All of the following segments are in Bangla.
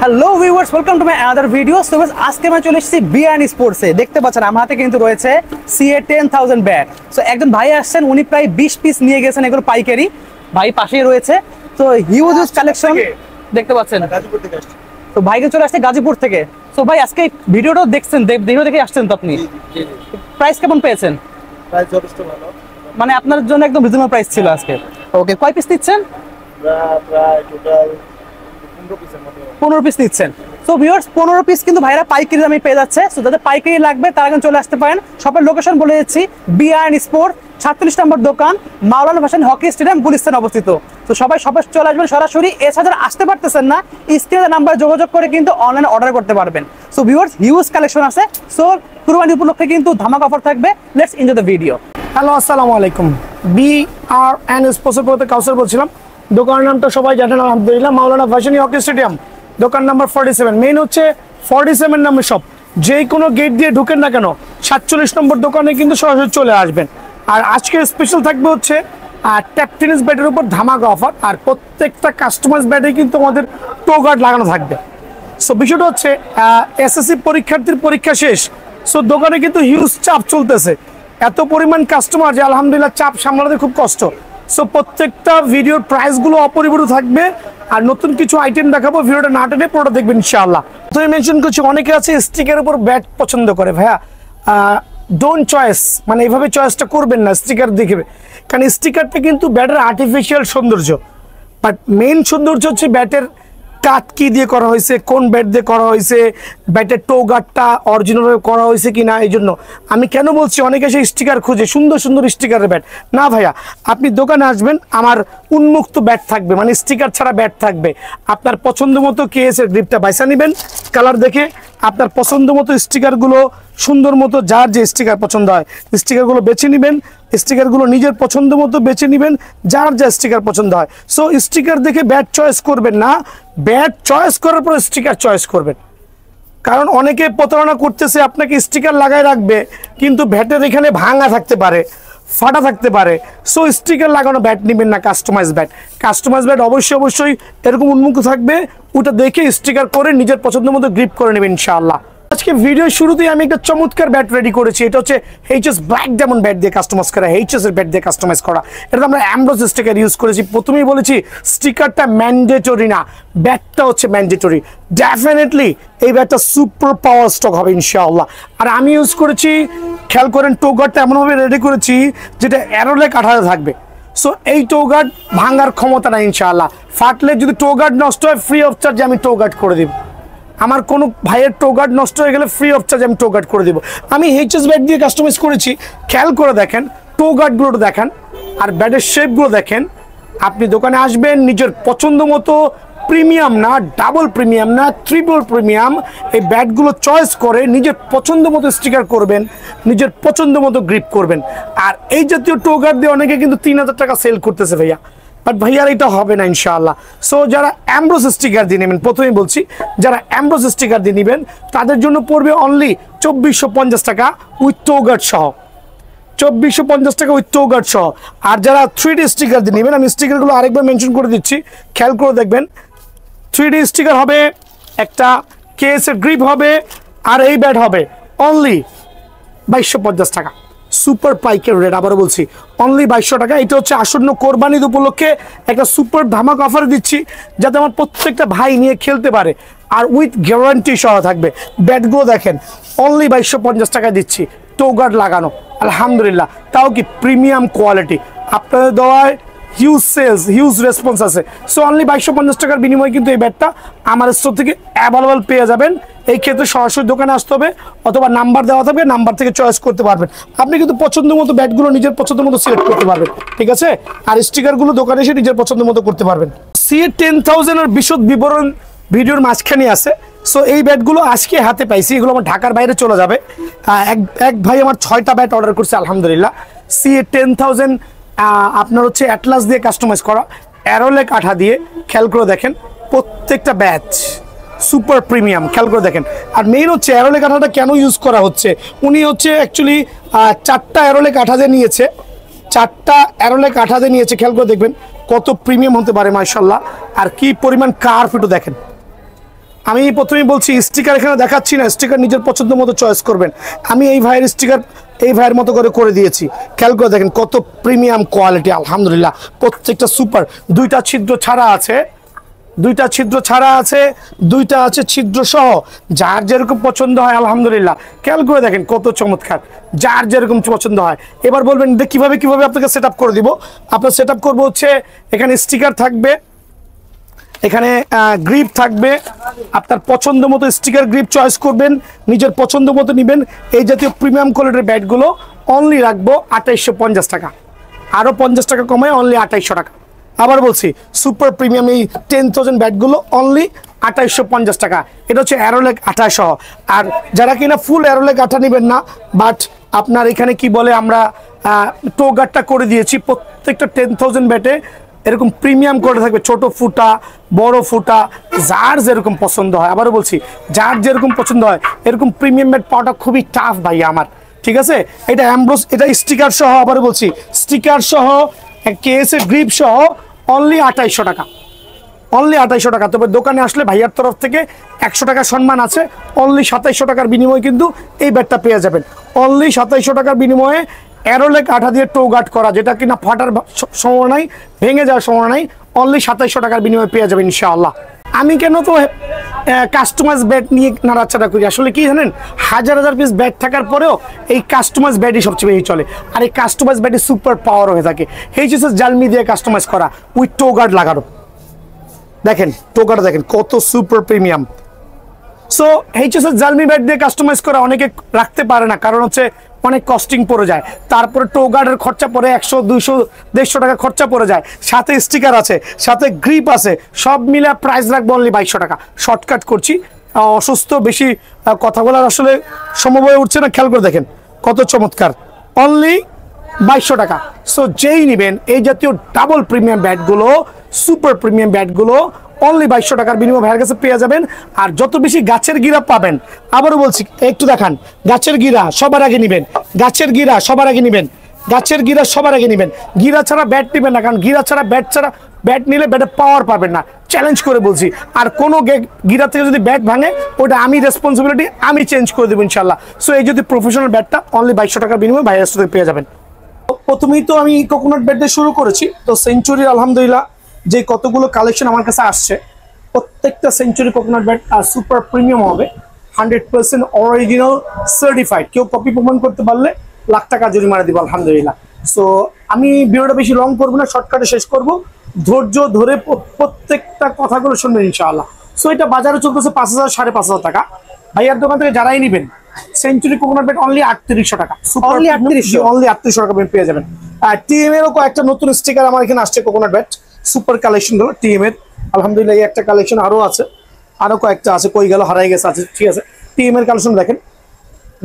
Hello viewers, welcome to my another video. So আজকে আমি চলে এসেছি বিআরএন স্পোর্টসে। দেখতে পাচ্ছেন আমার হাতে কিন্তু রয়েছে CA 10,000 ব্যাট। সো একজন ভাই আসছেন, উনি প্রায় 20 পিস নিয়ে গেছেন, এগুলো পাইকারি। ভাই পাশেই রয়েছে। তো হিউজ কালেকশন দেখতে পাচ্ছেন। তো ভাইকে চলে আসছে গাজীপুর থেকে। সো ভাই আজকে ভিডিওটাও দেখছেন, ভিডিও দেখে আসছেন তো আপনি? প্রাইস কেমন পেয়েছেন? প্রাইস যথেষ্ট ভালো, মানে আপনার জন্য একদম রিজনেবল প্রাইস ছিল আজকে। ওকে, কয় পিস নিচ্ছেন? প্রায় টোটাল 15 পিস নিচ্ছেন। সো ভিউয়ার্স, 15 পিস কিন্তু ভাইরা পাইকারি দামে পেয়ে যাচ্ছে। সো যাদের পাইকারি লাগবে তারা কিন্তু চলে আসতে পারেন। শপের লোকেশন বলে দিচ্ছি, বিআরএন স্পোর্ট 46 নম্বর দোকান, মাওলানা ভাসানী হকি স্টেডিয়াম, গুলিস্তান অবস্থিত। তো সবাই শপে চলে আসবেন সরাসরি। এছাড়া আসতে পারতেছেন না, স্ক্রিনে নাম্বার যোগাযোগ করে কিন্তু অনলাইনে অর্ডার করতে পারবেন। সো ভিউয়ার্স, হিউজ কালেকশন আছে। সো কুরবানি উপলক্ষে কিন্তু ধামাকা অফার থাকবে। Let's enjoy the video. Hello, আসসালামু আলাইকুম। বিআরএন স্পোর্টসের পথে কাউসার বলছিলাম। দোকানের নামটা সবাই জানেন আলহামদুলিল্লাহ, মাওলানা ভাসানী হকি স্টেডিয়াম, দোকান নাম্বার 47। মেইন হচ্ছে 47 নম্বর শপ। যে কোনো গেট দিয়ে ঢুকেন না কেন, 47 নম্বর দোকানে কিন্তু সরাসরি চলে আসবেন। আর আজকের স্পেশাল থাকবে হচ্ছে ট্যাপ টেনিস ব্যাটের উপর ধামাকা অফার। আর প্রত্যেকটা কাস্টমাইজ ব্যাটে কিন্তু আমাদের টো গার্ড লাগানো থাকবে। সো বিষয়টা হচ্ছে এসএসসি পরীক্ষার্থীর পরীক্ষা শেষ। সো দোকানে কিন্তু হিউজ চাপ চলতেছে, এত পরিমাণ কাস্টমার যে আলহামদুলিল্লাহ চাপ সামলাতে খুব কষ্ট। সো প্রত্যেকটা ভিডিওর প্রাইসগুলো অপরিবর্তিত থাকবে। আর নতুন কিছু আইটেম দেখাবো, ভিডিওটা না টেনে পুরোটা দেখবেন ইনশাআল্লাহ। তুমি মেনশন করছি, অনেকে আছে স্টিকারের উপর ব্যাট পছন্দ করে। ভাইয়া ডোন্ট চয়েস, মানে এইভাবে চয়েসটা করবেন না স্টিকার দেখে, কারণ স্টিকারটা কিন্তু ব্যাটের আর্টিফিশিয়াল সৌন্দর্য, বাট মেইন সৌন্দর্য হচ্ছে ব্যাটের কাট কি দিয়ে করা হয়েছে, কোন ব্যাট দিয়ে করা হয়েছে, ব্যাটের টো গার্ডটা অরিজিনালভাবে করা হয়েছে কিনা। এই জন্য আমি কেন বলছি, অনেকে সেই স্টিকার খুঁজে, সুন্দর সুন্দর স্টিকারের ব্যাট। না ভাইয়া, আপনি দোকানে আসবেন, আমার উন্মুক্ত ব্যাট থাকবে, মানে স্টিকার ছাড়া ব্যাট থাকবে। আপনার পছন্দ মতো কেএসের গ্রিপটা বাইসা নেবেন, কালার দেখে আপনার পছন্দ মতো স্টিকারগুলো সুন্দর মতো, যার যে স্টিকার পছন্দ হয় স্টিকারগুলো বেছে নেবেন। স্টিকারগুলো নিজের পছন্দ মতো বেছে নেবেন, যার যা স্টিকার পছন্দ হয়। সো স্টিকার দেখে ব্যাট চয়েস করবেন না, ব্যাট চয়েস করার পর স্টিকার চয়েস করবেন। কারণ অনেকে প্রতারণা করতেছে, আপনাকে স্টিকার লাগায় রাখবে কিন্তু ব্যাটের এখানে ভাঙা থাকতে পারে, ফাটা থাকতে পারে। সো স্টিকার লাগানো ব্যাট নেবেন না, কাস্টমাইজ ব্যাট। কাস্টমাইজ ব্যাট অবশ্যই এরকম উন্মুক্ত থাকবে, ওটা দেখে স্টিকার করে নিজের পছন্দ মতো গ্রিপ করে নেবেন ইনশাআল্লাহ। আজকে ভিডিওর শুরুতেই আমি একটা চমৎকার ব্যাট রেডি করেছি। এটা হচ্ছে এইচএস ব্ল্যাক ডায়মন্ড ব্যাট দিয়ে কাস্টমাইজ করা, এইচএস এর ব্যাট দিয়ে কাস্টমাইজ করা। এটা আমরা অ্যামব্রোস স্টিকার ইউজ করেছি। প্রথমেই বলেছি স্টিকারটা ম্যান্ডেটরি না, ব্যাটটা হচ্ছে ম্যান্ডেটরি। ডেফিনেটলি এই ব্যাটটা সুপার পাওয়ার স্টক হবে ইনশাআল্লাহ। আর আমি ইউজ করেছি, খেয়াল করেন, টো গার্ডটা এমনভাবে রেডি করেছি যেটা অ্যারোলে কাঠাতে থাকবে। সো এই টো গার্ড ভাঙার ক্ষমতা নাই ইনশাআল্লাহ। ফাটলে যদি টো গার্ড নষ্ট হয়, ফ্রি অফ চার্জে আমি টো গার্ড করে দিব। আমার কোনো ভাইয়ের টো গার্ড নষ্ট হয়ে গেলে ফ্রি অফ চার্জ আমি টো গার্ড করে দেবো। আমি এইচএস ব্যাট দিয়ে কাস্টমাইজ করেছি, খেয়াল করে দেখেন, টো গার্ডগুলো দেখেন আর ব্যাটের শেপগুলো দেখেন। আপনি দোকানে আসবেন, নিজের পছন্দ মতো, প্রিমিয়াম না, ডাবল প্রিমিয়াম না, ট্রিপল প্রিমিয়াম, এই ব্যাটগুলো চয়েস করে নিজের পছন্দ মতো স্টিকার করবেন, নিজের পছন্দ মতো গ্রিপ করবেন। আর এই জাতীয় টো গার্ড দিয়ে অনেকে কিন্তু 3000 টাকা সেল করতেছে ভাইয়া, বাট ভাইয়ার এটা হবে না ইনশাআল্লাহ। সো যারা অ্যামব্রোস স্টিকার দিয়ে নেবেন, প্রথমেই বলছি, যারা অ্যামব্রোস স্টিকার দিয়ে নেবেন তাদের জন্য পড়বে অনলি 2450 টাকা উইথ টো গার্ড সহ, 2450 টাকা উইথ টো গার্ড সহ। আর যারা 3D স্টিকার দিয়ে নেবেন, আমি স্টিকারগুলো আরেকবার মেনশন করে দিচ্ছি, খেয়াল করে দেখবেন। 3D স্টিকার হবে, একটা কেএসের গ্রিপ হবে, আর এই ব্যাট হবে অনলি 2250 টাকা। সুপার পাইকের রেট, আবারও বলছি, অনলি 2200 টাকা। এটা হচ্ছে আসন্ন কোরবানি ঈদ উপলক্ষে একটা সুপার ধামাক অফার দিচ্ছি, যাতে আমার প্রত্যেকটা ভাই নিয়ে খেলতে পারে, আর উইথ গ্যারান্টি সহ থাকবে। ব্যাটগুলো দেখেন, অনলি 2250 টাকায় দিচ্ছি, টো গার্ড লাগানো, আলহামদুলিল্লাহ, তাও কি প্রিমিয়াম কোয়ালিটি। আপনাদের দেওয়ায় হিউজ সেলস, হিউজ রেসপন্স আছে। সো অনলি 2250 টাকার বিনিময়ে কিন্তু এই ব্যাটটা আমার স্টোর থেকে অ্যাভেলেবল পেয়ে যাবেন। এই ক্ষেত্রে সরাসরি দোকানে আসতে হবে, অথবা নাম্বার দেওয়া থাকবে, নাম্বার থেকে চয়েস করতে পারবেন। আপনি কিন্তু পছন্দ মতো ব্যাটগুলো নিজের পছন্দ মতো সিলেক্ট করতে পারবেন, ঠিক আছে? আর স্টিকারগুলো দোকানে এসে নিজের পছন্দ মতো করতে পারবেন। CA 10,000 এর বিশদ বিবরণ ভিডিওর মাঝখানে আছে। সো এই ব্যাটগুলো আজকে হাতে পাইছি, এগুলো আমার ঢাকার বাইরে চলে যাবে। এক ভাই আমার 6টা ব্যাট অর্ডার করছে আলহামদুলিল্লাহ। CA 10,000 আপনার হচ্ছে অ্যাটলাস দিয়ে কাস্টমাইজ করা, অ্যারোলে কাঠা দিয়ে, খেয়াল করে দেখেন প্রত্যেকটা ব্যাচ সুপার প্রিমিয়াম, খেয়াল করে দেখেন। আর মেইন হচ্ছে অ্যারোলে কাঠাটা কেন ইউজ করা হচ্ছে, উনি হচ্ছে অ্যাকচুয়ালি 4টা অ্যারোলে কাঠা দিয়ে নিয়েছে, 4টা অ্যারোলে কাঠা দিয়ে নিয়েছে। খেয়াল করে দেখবেন কত প্রিমিয়াম হতে পারে মাশাআল্লাহ। আর কি পরিমাণ কার্ভ একটু দেখেন, আমি প্রথমেই বলছি স্টিকার এখানে দেখাচ্ছি না, স্টিকার নিজের পছন্দ মতো চয়েস করবেন। আমি এই ভাইয়ের স্টিকার এই ভাইয়ের মতো করে দিয়েছি। খেয়াল করে দেখেন কত প্রিমিয়াম কোয়ালিটি, আলহামদুলিল্লাহ। প্রত্যেকটা সুপার। দুইটা ছিদ্র ছাড়া আছে, দুইটা আছে ছিদ্র সহ। যার যেরকম পছন্দ হয় আলহামদুলিল্লাহ। খেয়াল করে দেখেন কত চমৎকার, যার যেরকম পছন্দ হয়। এবার বলবেন কিভাবে আপনাকে সেট আপ করে দিব। আপনার সেট আপ করবো হচ্ছে এখানে স্টিকার থাকবে, এখানে গ্রিপ থাকবে। আপনার পছন্দ মতো স্টিকার গ্রিপ চয়েস করবেন, নিজের পছন্দ মতো নেবেন। এই জাতীয় প্রিমিয়াম কোয়ালিটির ব্যাটগুলো অনলি রাখবো 2850 টাকা, আরও 50 টাকা কমায় অনলি 2800 টাকা। আবার বলছি সুপার প্রিমিয়াম এই 10,000 ব্যাটগুলো অনলি 2850 টাকা। এটা হচ্ছে অ্যারোলেক আঠা সহ। আর যারা কিনা ফুল অ্যারোলেক আঠা নেবেন না, বাট আপনার এখানে কি বলে আমরা টো গার্ডটা করে দিয়েছি। প্রত্যেকটা 10,000 ব্যাটে এরকম প্রিমিয়াম করে থাকবে, ছোট ফুটা বড় ফুটা, যার যেরকম পছন্দ হয়। আবারও বলছি যার যেরকম পছন্দ হয়। এরকম প্রিমিয়াম ব্যাট পাওয়াটা খুবই টাফ ভাই আমার, ঠিক আছে। এটা অ্যাম্ব্রোস, এটা স্টিকার সহ। আবারও বলছি স্টিকার সহ, কেএস এর গ্রিপ সহ অনলি 2800 টাকা, অনলি 2800 টাকা। তবে দোকানে আসলে ভাইয়ার তরফ থেকে 100 টাকা সম্মান আছে। অনলি 2700 টাকার বিনিময়ে কিন্তু এই ব্যাটটা পেয়ে যাবেন। অনলি 2700 টাকার বিনিময়ে অ্যারোলেক আঠা দিয়ে টো গার্ড করা, যেটা কিনা ফাটার সম্ভাবনা নাই, ভেঙে যাওয়ার সম্ভাবনা নাই। অনলি 2700 টাকার বিনিময়ে পেয়ে যাবেন ইনশাআল্লাহ। আমি কেন তো কাস্টমাইজ ব্যাট নিয়ে নাড়াচাড়া করি, আসলে কি জানেন, হাজার পিস ব্যাট থাকার পরেও এই কাস্টমাইজ ব্যাটই সবচেয়ে বেশি চলে। আর এই কাস্টমাইজ ব্যাটই সুপার পাওয়ার হয়ে থাকে। এইচএসএস জালমি দিয়ে কাস্টমাইজ করা উইথ টো গার্ড লাগানো। দেখেন টো গার্ড দেখেন কত super premium. So HSS Zalmi bat দিয়ে কাস্টমাইজ করা অনেকে রাখতে পারে না, কারণ হচ্ছে অনেক কস্টিং পড়ে যায়। তারপরে টো গার্ডের খরচা পড়ে 100, 200, 150 টাকা খরচা পড়ে যায়। সাথে স্টিকার আছে, সাথে গ্রিপ আছে, সব মিলে প্রাইস রাখবো অনলি 2200 টাকা। শর্টকাট করছি, অসুস্থ বেশি কথা বলার আসলে সম্ভব হয়ে উঠছে না। খেয়াল করে দেখেন কত চমৎকার, অনলি 2200 টাকা। সো যেই নেবেন এই জাতীয় ডাবল প্রিমিয়াম ব্যাটগুলো, সুপার প্রিমিয়াম ব্যাটগুলো অনলি 2200 টাকার বিনিময়ে ভাইয়ের কাছে পেয়ে যাবেন। আর যত বেশি গাছের গিরা পাবেন, আবারও বলছি একটু দেখান, গাছের গিরা সবার আগে নেবেন, গাছের গিরা সবার আগে নেবেন, গাছের গিরা সবার আগে নেবেন। গিরা ছাড়া ব্যাট নেবেন না, কারণ গিরা ছাড়া ব্যাট নিলে ব্যাটে পাওয়ার পাবেন না, চ্যালেঞ্জ করে বলছি। আর কোনো গিরা থেকে যদি ব্যাট ভাঙে ওটা আমি রেসপন্সিবিলিটি, আমি চেঞ্জ করে দেবো ইনশাল্লাহ। সো এই যদি প্রফেশনাল ব্যাটটা অনলি 2200 টাকার বিনিময়ে ভাইয়ের কাছ থেকে পেয়ে যাবেন। প্রথমেই তো আমি কোকোনাট ব্যাট দিয়ে শুরু করেছি। তো সেঞ্চুরির আলহামদুলিল্লাহ যে কতগুলো কালেকশন আমার কাছে আসছে, প্রত্যেকটা century coconut bat super premium হবে, 100% অরিজিনাল সার্টিফাইড। কেউ কপি প্রমাণ করতে পারলে লাখ টাকা জরিমানা দিব আলহামদুলিল্লাহ। সো আমি ভিডিওটা বেশি লং করবো না, শর্টকাটে শেষ করব। ধৈর্য ধরে প্রত্যেকটা কথাগুলো শুনবেন ইনশাআল্লাহ। সো এটা বাজারে চলতেছে 5000, 5500 টাকা। ভাইয়ার দোকান থেকে যারাই নেবেন সেঞ্চুরি কোকোনাট ব্যাট অনলি 3800 টাকা, অনলি 3800 টাকা পেয়ে যাবেন। আর টিএম এরও কয়েকটা নতুন স্টিকার আমার এখানে আসছে কোকোনাট ব্যাট, সুপার কালেকশন গুলো টিএম এর। আলহামদুলিল্লাহ এই একটা কালেকশন আরো আছে, আরো কয়েকটা আছে, কই গেল হারাই গেছে, আছে ঠিক আছে। টিএম এর কালেকশন দেখেন,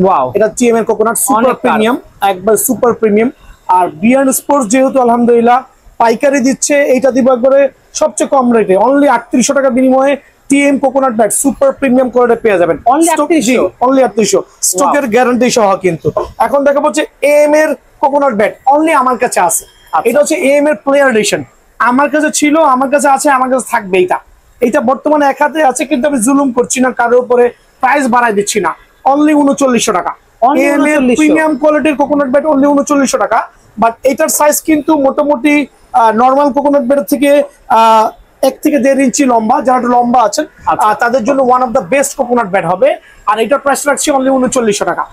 ওয়াও, এটা টিএম এর কোকোনাট সুপার প্রিমিয়াম, একবার সুপার প্রিমিয়াম। আর বিয়ান স্পোর্টস যেহেতু আলহামদুলিল্লাহ পাইকারি দিচ্ছে, এইটা দিব একবারে সবচেয়ে কম রেটে, অনলি 3800 টাকা বিনিময়ে TM coconut bat super premium করে পেয়ে যাবেন অনলি 3800, স্টকের গ্যারান্টি সহ। কিন্তু এখন দেখা যাচ্ছে এম এর কোকোনাট ব্যাট অনলি আমার কাছে আছে। এটা হচ্ছে এম এর প্লেয়ার এডিশন, আমার কাছে ছিল, আমার কাছে আছে, আমার কাছে থাকবে। এইটা বর্তমানে এক হাতে আছে, কিন্তু আমি জুলুম করছি না, কারোর উপরে প্রাইস বাড়াই দিচ্ছি না। অনলি 3900 টাকা এম এর প্রিমিয়াম কোয়ালিটির কোকোনাট ব্যাট, অনলি 3900 টাকা। বাট এটার সাইজ কিন্তু মোটামুটি নর্মাল কোকোনাট ব্যাটের থেকে 1 থেকে 1.5 ইঞ্চি লম্বা। যারা একটু লম্বা আছেন তাদের জন্য one of the best coconut bat হবে। আর এটার প্রাইস রাখছি অনলি 3900 টাকা।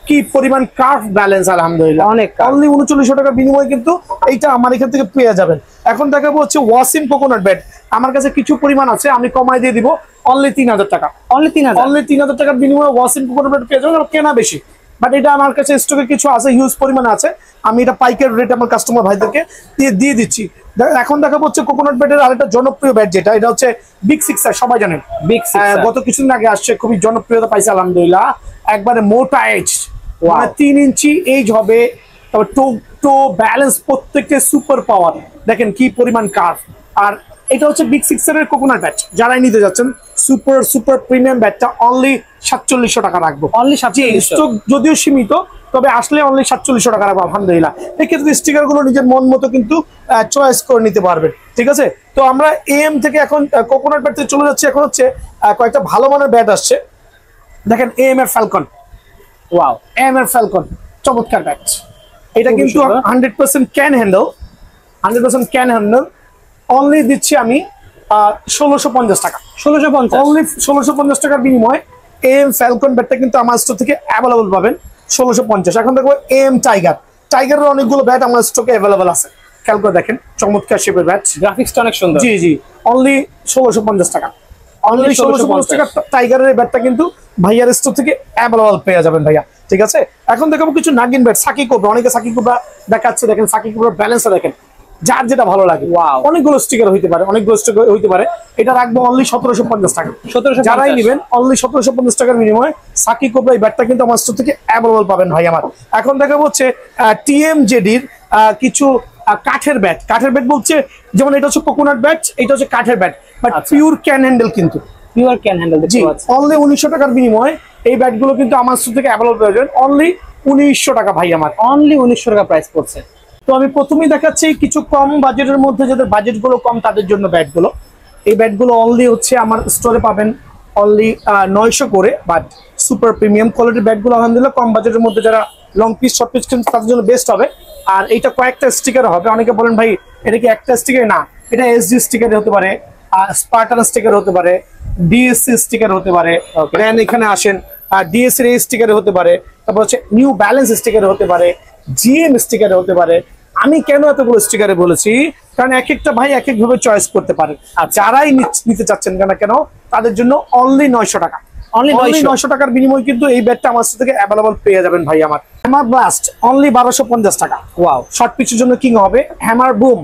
কি পরিমাণ কার্ভ ব্যালেন্স আলহামদুলিল্লাহ, অনলি 3900 টাকার বিনিময়ে কিন্তু এইটা আমার এখান থেকে পেয়ে যাবেন। এখন দেখাবো হচ্ছে ওয়াসিম কোকোনাট ব্যাট, আমার কাছে কিছু পরিমাণ আছে, আমি কমাই দিয়ে দিব অনলি 3000 টাকা, অনলি 3000 টাকার বিনিময়ে ওয়াসিম কোকোনাট ব্যাট পেয়ে যাবেন। কেনা বেশি, বাট এটা আমার কাছে স্টকে কিছু আছে, হিউজ পরিমাণে আছে। আমি এটা পাইকারি রেট আমার কাস্টমার ভাইদেরকে দিয়ে দিচ্ছি। এখন দেখাবো হচ্ছে কোকোনাট ব্যাটের আরেকটা জনপ্রিয় ব্যাট, যেটা এটা হচ্ছে বিগ সিক্সার, সবাই জানেন বিগ সিক্সার, গত কিছুদিন আগে আসছে, খুবই জনপ্রিয়তা পাইছে আলহামদুলিল্লাহ। একবারে মোটা এজ, 3 ইঞ্চি এজ হবে, তারপর টো ব্যালেন্স প্রত্যেকটা সুপার পাওয়ার, দেখেন কি পরিমাণ কার্ভ। আর এটা হচ্ছে বিগ সিক্সারের কোকোনাট ব্যাট, যারাই নিতে যাচ্ছেন সুপার প্রিমিয়াম ব্যাটটা অনলি 4700 টাকা রাখবো। অনলি স্টক যদিও সীমিত, তবে আসলে অনলি 4700 টাকা রাখবো আলহামদুলিল্লাহ। এক্ষেত্রে স্টিকার গুলো নিজের মন মতো কিন্তু চয়েস করে নিতে পারবেন, ঠিক আছে। তো আমরা এম থেকে এখন কোকোনাট ব্যাট থেকে চলে যাচ্ছি, এখন হচ্ছে কয়েকটা ভালো মানের ব্যাট আসছে। দেখেন এম এর ফ্যালকন, ওয়াও, এম এর ফ্যালকন চমৎকার ব্যাট। এটা কিন্তু 100% cane handle, 100% cane handle. Only দিচ্ছি আমি 1650 টাকা, 1650 অনলি 1650 টাকার বিনিময়ে এম ফ্যালকন ব্যাটটা কিন্তু আমার স্টোর থেকে অ্যাভেলেবল পাবেন 1650। এখন দেখবো এম টাইগার, টাইগারের অনেকগুলো ব্যাট আমার স্টকে অ্যাভেলেবল আছে, খেয়াল করে দেখেন চমৎকার শেপের ব্যাট, গ্রাফিক্সটা অনেক সুন্দর। জি জি, অনলি 1650 টাকা, অনলি 1650 টাকা টাইগারের ব্যাটটা কিন্তু ভাইয়ার স্টোর থেকে অ্যাভেলেবল পেয়ে যাবেন ভাইয়া, ঠিক আছে। এখন দেখাবো কিছু নাগিন ব্যাট, সাকি কোবরা, অনেকে সাকি কোবরা দেখাচ্ছে, দেখেন সাকি কোবরার ব্যালেন্সটা দেখেন, যার যেটা ভালো লাগে। Wow. অনেকগুলো স্টিকার হইতে পারে, অনেকগুলো স্টিকার হইতে পারে। এটা রাখবো অনলি 1750 টাকা, 1750 যারাই নেবেন অনলি 1750 টাকার বিনিময়ে সাকি কোবরা এই ব্যাটটা কিন্তু আমার স্টোর থেকে অ্যাভেলেবল পাবেন ভাই আমার। এখন দেখাবো হচ্ছে টিএমজেডির কিছু কাঠের ব্যাট, কাঠের ব্যাট বলছে যেমন এটা হচ্ছে কোকোনাট ব্যাট, এটা হচ্ছে কাঠের bat, but pure can handle কিন্তু, পিওর ক্যান হ্যান্ডেল দেখতে জি, পাচ্ছেন। অনলি 1900 টাকার বিনিময়ে এই ব্যাটগুলো কিন্তু আমার স্টোর থেকে অ্যাভেলেবল পেয়ে যাবেন অনলি 1900 টাকা ভাই আমার, অনলি 1900 টাকা প্রাইস পড়ছে। তো আমি প্রথমেই দেখাচ্ছি কিছু কম বাজেটের মধ্যে, যাদের বাজেট গুলো কম তাদের জন্য ব্যাটগুলো। এই ব্যাটগুলো অনলি হচ্ছে আমার স্টোরে পাবেন অনলি 900 করে, বাট সুপার প্রিমিয়াম কোয়ালিটির ব্যাটগুলো আলহামদুলিল্লাহ কম বাজেটের মধ্যে যারা লং পিস শর্ট পিস কিন্তু তাদের জন্য বেস্ট হবে। আর এইটা কয়েকটা স্টিকার হবে, অনেকে বলেন ভাই এটা কি একটা স্টিকার, না, এটা এসডি স্টিকার হতে পারে, স্পার্টান স্টিকার হতে পারে, ডিএসসি স্টিকার হতে পারে, দেন এখানে আসেন ডিএসসি এর স্টিকার হতে পারে, তারপর হচ্ছে নিউ ব্যালেন্স স্টিকার হতে পারে, জিএম স্টিকারে হতে পারে। আমি কেন এতগুলো স্টিকারে বলেছি, কারণ এক একটা ভাই এক এক ভাবে চয়েস করতে পারে, আর যারাই নিতে চাচ্ছেন কেন তাদের জন্য অনলি 900 টাকা, অনলি 900 টাকার বিনিময়ে কিন্তু এই ব্যাটটা আমার থেকে অ্যাভেলেবল পেয়ে যাবেন ভাই আমার। হ্যামার ব্লাস্ট অনলি 1250 টাকা, ওয়াও, শর্ট পিচের জন্য কিং হবে। Hammer broom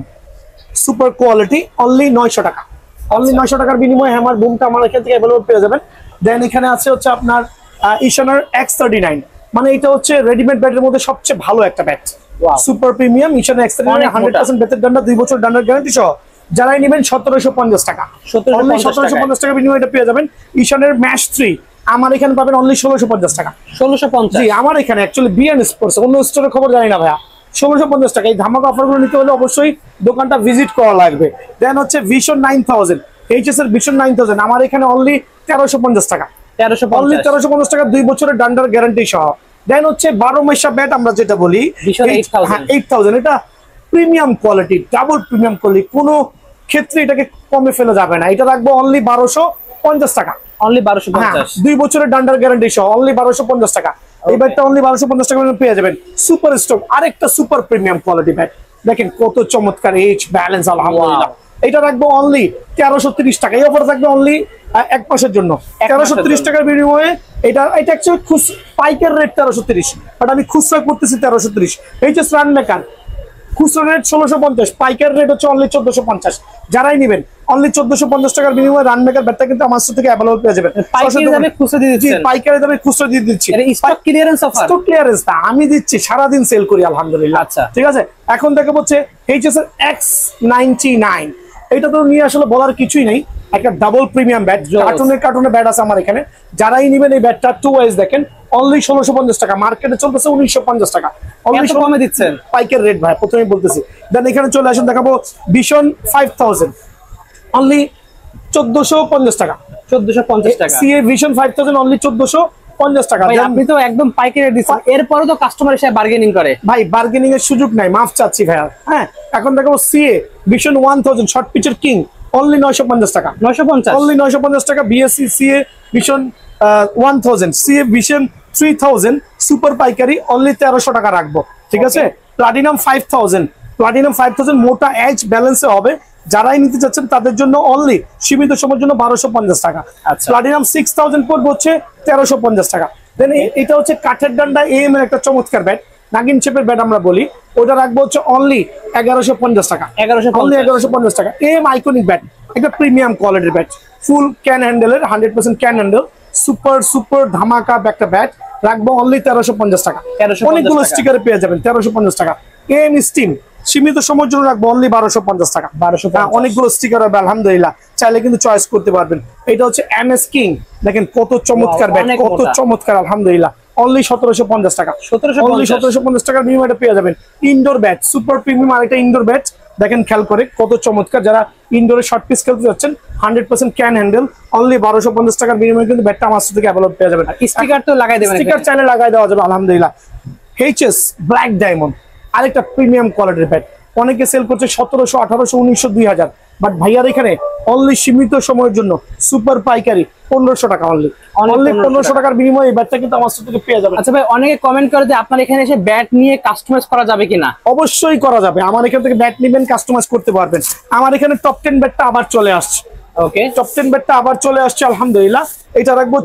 super quality only 900 টাকা, অনলি 900 টাকার বিনিময়ে হ্যামার বুমটা আমার এখান থেকে অ্যাভেলেবল পেয়ে যাবেন। দেন এখানে আছে হচ্ছে আপনার ইশানার X39, মানে এটা হচ্ছে রেডিমেড ব্যাটের মধ্যে সবচেয়ে ভালো একটা bat, super premium Ishana X39 100% বেতের ডান্ডা, 2 বছর ডান্ডার গ্যারান্টি সহ। যারাই নেবেন 1750 টাকা, 1750 টাকা বিনিময়ে এটা পেয়ে যাবেন। ইশানের ম্যাশ 3 আমার এখানে পাবেন অনলি 1650 টাকা, 1650। জি, আমার এখানে অ্যাকচুয়ালি বিএন স্পোর্টস, অন্য স্টোরের খবর জানি না ভাইয়া। 1650 টাকা এই ধামাকা অফারগুলো নিতে হলে অবশ্যই দোকানটা ভিজিট করা লাগবে। দেন হচ্ছে ভিশন 9000, এইচএস এর ভিশন 9000 আমার এখানে অনলি 1350 টাকা, অনলি 1350 টাকা, 2 বছরের ডান্ডার গ্যারান্টি সহ। দেন হচ্ছে 12 মাসা ব্যাট আমরা যেটা বলি, ভিশন 8000, এটা premium quality, double premium quality, কোনো ক্ষেত্রে এটাকে কমে ফেলা যাবে না। এটা রাখবো অনলি 1250 টাকা, অনলি 1250, 2 বছরের ডান্ডার গ্যারান্টি সহ, অনলি 1250 টাকা। এই ব্যাটটা অনলি 1250 টাকা পেয়ে যাবেন। সুপার স্টক আরেকটা সুপার প্রিমিয়াম কোয়ালিটি ব্যাট, দেখেন কত চমৎকার এইচ ব্যালেন্স আলহামদুলিল্লাহ। এটা রাখবো অনলি 1330 টাকা, এই অফার থাকবে অনলি 1 মাসের জন্য। 1330 টাকার বিনিময়ে এটা অ্যাকচুয়ালি পাইকার রেট 1330, বাট আমি খুচরা করতেছি 1330। এইচএস রান মেকার খুচরা রেট 1650, পাইকার রেট হচ্ছে অনলি 1450। যারাই নেবেন অনলি 1450 টাকার বিনিময়ে রান মেকার ব্যাটটা কিন্তু আমার থেকে অ্যাভেলেবল পেয়ে যাবেন। পাইকারি দামে খুচরা দিয়ে দিচ্ছেন, পাইকারি দামে খুচরা দিয়ে দিচ্ছি। এটা stock clearance offer, stock clearance না, আমি দিচ্ছি সারাদিন সেল করি আলহামদুলিল্লাহ। আচ্ছা, ঠিক আছে। এখন দেখা হচ্ছে এইচএস এর X99, এটা তো নিয়ে আসলে বলার কিছুই নেই, একটা ডাবল প্রিমিয়াম ব্যাট, কার্টুনে ব্যাট আছে আমার এখানে। যারাই নেবেন এই ব্যাটটা 2 ওয়াইজ দেখেন অনলি 1650 টাকা, মার্কেটে চলতেছে 1950 টাকা, অনলি কমে দিচ্ছেন পাইকারি রেট ভাই, প্রথমেই বলতেছি। দেন এখানে চলে আসেন, দেখাবো ভিশন 5000 অনলি 1450 টাকা, 1450 টাকা। সিএ ভিশন 5000 অনলি 1450 টাকা। ভাই আপনি তো একদম পাইকারি রেট দিচ্ছেন, এরপরে তো কাস্টমার এসে বার্গেনিং করে। ভাই বার্গেনিং এর সুযোগ নাই, মাফ চাচ্ছি ভাইয়া। হ্যাঁ, এখন দেখাবো সিএ ভিশন 1000 শর্ট পিচের কিং অনলি 950 টাকা, 950, অনলি 950 টাকা। BSc CA vision 1000, CA vision 3000 super পাইকারি অনলি 1300 টাকা রাখবো, ঠিক আছে। প্লাটিনাম 5000 মোটা এজ ব্যালেন্সে হবে, যারাই নিতে চাচ্ছেন তাদের জন্য অনলি সীমিত সময়ের জন্য 1250 টাকা। প্লাটিনাম 6000 পড়বে হচ্ছে 1350 টাকা। দেন এটা হচ্ছে কাঠের ডান্ডা এম এর একটা চমৎকার ব্যাট, নাগিন শেপের ব্যাট আমরা বলি, ওটা রাখবো হচ্ছে অনলি 1150 টাকা, 1150 টাকা। এম আইকনিক ব্যাট, একটা প্রিমিয়াম কোয়ালিটির ব্যাট, ফুল ক্যান হ্যান্ডেলের, 100% ক্যান হ্যান্ডেল, সুপার ধামাকা একটা ব্যাট, রাখবো অনলি 1350 টাকা। অনেকগুলো স্টিকারে পেয়ে যাবেন 1350 টাকা। এম স্টিম সীমিত সময়ের জন্য রাখবো অনলি 1250 টাকা, 1250। অনেকগুলো স্টিকার হবে আলহামদুলিল্লাহ, চাইলে কিন্তু চয়েস করতে পারবেন। এটা হচ্ছে এমএস কিং, দেখেন কত চমৎকার ব্যাট, কত চমৎকার আলহামদুলিল্লাহ। অনলি 1750 টাকা। 1750 টাকার বিনিময়ে এটা পেয়ে যাবেন। ইনডোর ব্যাট সুপার প্রিমিয়াম আরেকটা ইনডোর ব্যাট, দেখেন খেয়াল করে কত চমৎকার। যারা ইনডোরে শর্ট পিচ খেলতে যাচ্ছেন 100% ক্যান হ্যান্ডেল, অনলি 1250 টাকার বিনিময়ে কিন্তু ব্যাটটা আমার থেকে অ্যাভেলেবল পেয়ে যাবেন। স্টিকার তো লাগাই দেবেন, স্টিকার চাইলে লাগাই দেওয়া যাবে আলহামদুলিল্লাহ। এইচএস ব্ল্যাক ডায়মন্ড আরেকটা প্রিমিয়াম কোয়ালিটির ব্যাট, অনেকে সেল করছে 1700, 1800, 1900, 2000, বাট ভাইয়ার এখানে অনলি সীমিত সময়ের জন্য সুপার পাইকারি 1500 টাকা, অনলি 1500 টাকার বিনিময়ে এই ব্যাটটা কিন্তু আমার থেকে পেয়ে যাবেন। আচ্ছা ভাই, অনেকে কমেন্ট করে যে আপনার এখানে এসে ব্যাট নিয়ে কাস্টমাইজ করা যাবে কিনা? অবশ্যই করা যাবে, আমার এখান থেকে ব্যাট নেবেন, কাস্টমাইজ করতে পারবেন। আমার এখানে টপ 10 ব্যাটটা আবার চলে আসছে। ওকে, টপ 10 ব্যাটটা আবার চলে আসছে আলহামদুলিল্লাহ। এটা রাখবো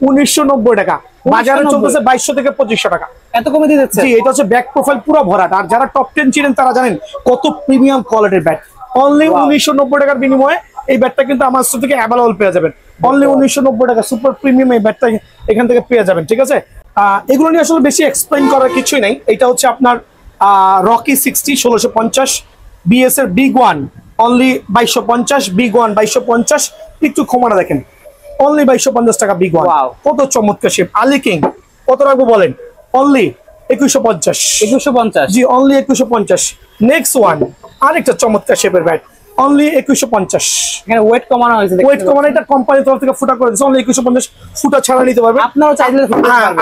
1990 টাকা, বাজারে চলতেছে 2200 থেকে 2500 টাকা। এত কমে দিয়ে দিচ্ছে? জি, এটা হচ্ছে ব্যাক প্রোফাইল পুরো ভরাট। আর যারা টপ 10 চিনেন তারা জানেন কত প্রিমিয়াম কোয়ালিটির ব্যাট। অনলি 1990 টাকার বিনিময়ে এই ব্যাটটা কিন্তু আমার থেকে অ্যাভেলেবল পেয়ে যাবেন। অনলি 1990 টাকা সুপার প্রিমিয়াম এই ব্যাটটা এখান থেকে পেয়ে যাবেন। ঠিক আছে, এগুলো নিয়ে আসলে বেশি এক্সপ্লেইন করার কিছুই নাই। এটা হচ্ছে আপনার রকি 60 1650, বিএস এর big one only 2250, big one 2250, একটু ক্ষমাটা দেখেন অনলি 2250 টাকা বিগ ওয়ান। কত চমৎকার শেপ। আলী কিং কত রাখবো বলেন? অনলি 2150। 2150? জি, অনলি 2150। নেক্সট ওয়ান আরেকটা চমৎকার শেপের ব্যাট, অনলি 2150। এখানে ওয়েট কমানো হয়েছে, ওয়েট কমানো, এটা কোম্পানির তরফ থেকে ফুটা করে দিয়েছে। অনলি 2150, ফুটা ছাড়া নিতে পারবে, আপনারাও চাইলে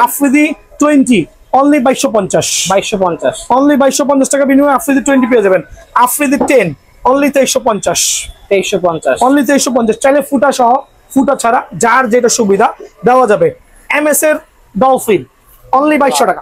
আফ্রিদি 20 অনলি 2250। 2250, অনলি 2250 টাকা বিনিময়ে আফ্রিদি 20 পেয়ে যাবেন। আফ্রিদি 10 অনলি 2350। 2350, অনলি 2350। চাইলে ফুটা সহ, ফুটা ছাড়া যার যেটা সুবিধা দেওয়া যাবে। এমএস এর ডলফিন অনলি 2200 টাকা।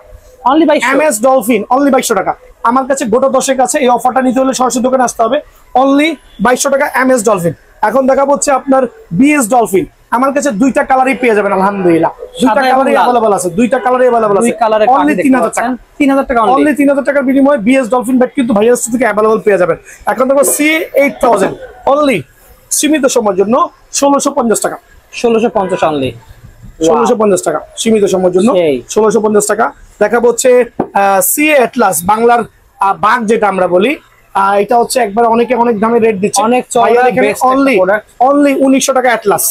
অনলি 2200? এমএস ডলফিন অনলি 2200 টাকা। আমার কাছে গোটা 10 কাছে এই অফারটা নিতে হলে সরাসরি দোকানে আসতে হবে। অনলি 2200 টাকা এমএস ডলফিন। এখন দেখাবো হচ্ছে আপনার বিএস ডলফিন। আমার কাছে দুইটা কালারই পেয়ে যাবেন আলহামদুলিল্লাহ। দুইটা কালারই अवेलेबल আছে, দুইটা কালারই अवेलेबल আছে। অনলি 3000 টাকা। 3000 টাকা অনলি 3000 টাকার বিনিময়ে বিএস ডলফিন ব্যাট কিন্তু ভাইয়ার কাছ থেকে अवेलेबल পেয়ে যাবেন। এখন দেখো C8000 অনলি সীমিত সময়ের জন্য 1650 টাকা। 1650 অনলি, 1650 টাকা সীমিত সময়ের জন্য 1650 টাকা। দেখাবো হচ্ছে সিএ অ্যাটলাস বাংলার বাঘ যেটা আমরা বলি, এটা হচ্ছে একবার অনেকে অনেক দামে রেট দিচ্ছে। অনেক অনলি 1900 টাকা অ্যাটলাস।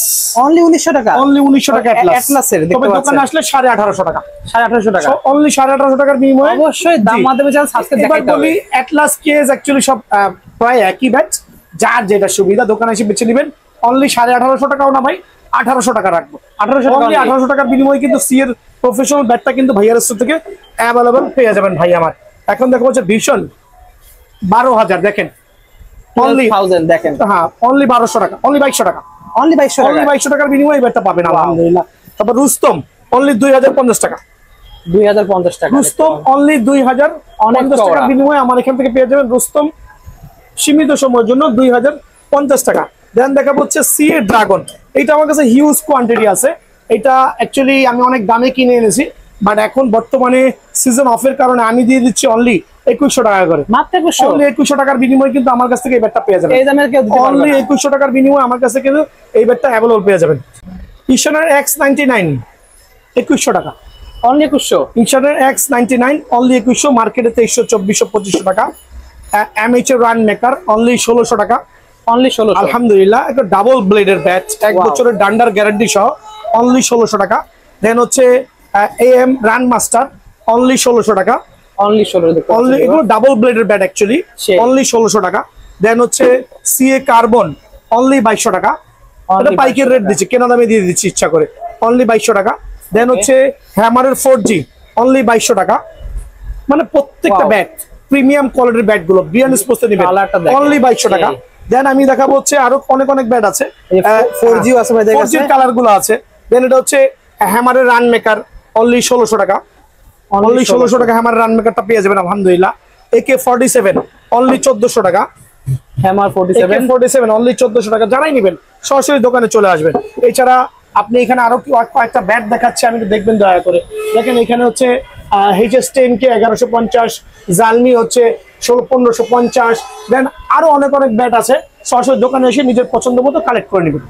অনলি 1900 টাকা? অনলি 1900 টাকা অ্যাটলাসের তবে দোকানে আসলে 1850 টাকা। 1850 টাকা অনলি 1850 টাকার বিনিময়ে অবশ্যই দাম মাধ্যমে চান সাবস্ক্রাইব এবার দেখাইতে হবে। বলি অ্যাটলাস কেস অ্যাকচুয়ালি সব প্রায় একই ব্যাচ, যার যেটা সুবিধা দোকানে এসে বেছে নেবেন। অনলি 1850 টাকাও না ভাই, 1800 টাকা রাখবো। 1800 টাকার বিনিময়ে কিন্তু সি এর প্রফেশনাল ব্যাটটা কিন্তু ভাইয়ার কাছ থেকে অ্যাভেলেবল পেয়ে যাবেন ভাই আমার। এখন দেখো হচ্ছে ভীষণ 12000 দেখেন অনলি 1000 দেখেন, হ্যাঁ অনলি 1200 টাকা, অনলি 2200 টাকা। অনলি 2200 অনলি 2200 টাকার বিনিময়ে এই ব্যাটটা পাবেন আলহামদুলিল্লাহ। তারপর রুস্তম অনলি 2050 টাকা। 2050 টাকা রুস্তম অনলি 2050 টাকার বিনিময়ে আমার এখান থেকে পেয়ে যাবেন রুস্তম সীমিত সময়ের জন্য 2050 টাকা। দেন দেখাবো হচ্ছে সিএ ড্রাগন। এটা আমার কাছে হিউজ কোয়ান্টিটি আছে। এটা অ্যাকচুয়ালি আমি অনেক দামে কিনে এনেছি, বাট এখন বর্তমানে সিজন অফের কারণে আমি দিয়ে দিচ্ছি অনলি 2100 টাকা করে। মাত্র 2100? অনলি 2100 টাকার বিনিময়ে কিন্তু আমার কাছ থেকে এই ব্যাটটা পেয়ে যাবেন। এই দামে কেউ দিতে পারবে না। অনলি 2100 টাকার বিনিময়ে আমার কাছে কিন্তু এই ব্যাটটা अवेलेबल পেয়ে যাবেন। ইশানের X99 2100 টাকা। অনলি 2100? ইশানের X99 অনলি 2100, মার্কেটে 2300, 2400, 2500 টাকা। এমএইচ এর রান মেকার অনলি 1600 টাকা। অনলি 1600? আলহামদুলিল্লাহ। একটা ডাবল ব্লেডের ব্যাট, 1 বছরের ডান্ডার গ্যারান্টি সহ অনলি 1600 টাকা। দেন হচ্ছে এএম রান মাস্টার অনলি 1600 টাকা। অনলি 1600? অনলি এগুলো ডাবল ব্লেডের ব্যাট অ্যাকচুয়ালি, অনলি 1600 টাকা। দেন হচ্ছে সিএ কার্বন অনলি 2200 টাকা। এটা পাইকের রেট দিচ্ছি, কেনা দামে দিয়ে দিচ্ছি ইচ্ছা করে, অনলি 2200 টাকা। দেন হচ্ছে হ্যামারের 4G অনলি 2200 টাকা। মানে প্রত্যেকটা ব্যাট প্রিমিয়াম কোয়ালিটির ব্যাট গুলো বিয়ান স্পোর্টস এ নেবেন অনলি 2200 টাকা। দেন আমি দেখাবো হচ্ছে আরো অনেক ব্যাট আছে, 4G আছে ভাই, 4G কালার গুলো আছে। দেন এটা হচ্ছে হ্যামারের রান মেকার অনলি 1600 টাকা। অনলি 1600 টাকা হ্যামারের রান মেকারটা পেয়ে যাবেন আলহামদুলিল্লাহ। AK47 অনলি 1400 টাকা। হ্যামার 47 অনলি 1400 টাকা। যারাই নেবেন সরাসরি দোকানে চলে আসবেন। এছাড়া আপনি এখানে আরো কয়েকটা ব্যাট দেখাচ্ছে, আমি একটু দেখবেন দয়া করে। দেখেন এখানে হচ্ছে HS10K 1150, জালমি হচ্ছে 1550। দেন আরো অনেক ব্যাট আছে, সরাসরি দোকানে এসে নিজের পছন্দ মতো কালেক্ট করে নেবেন।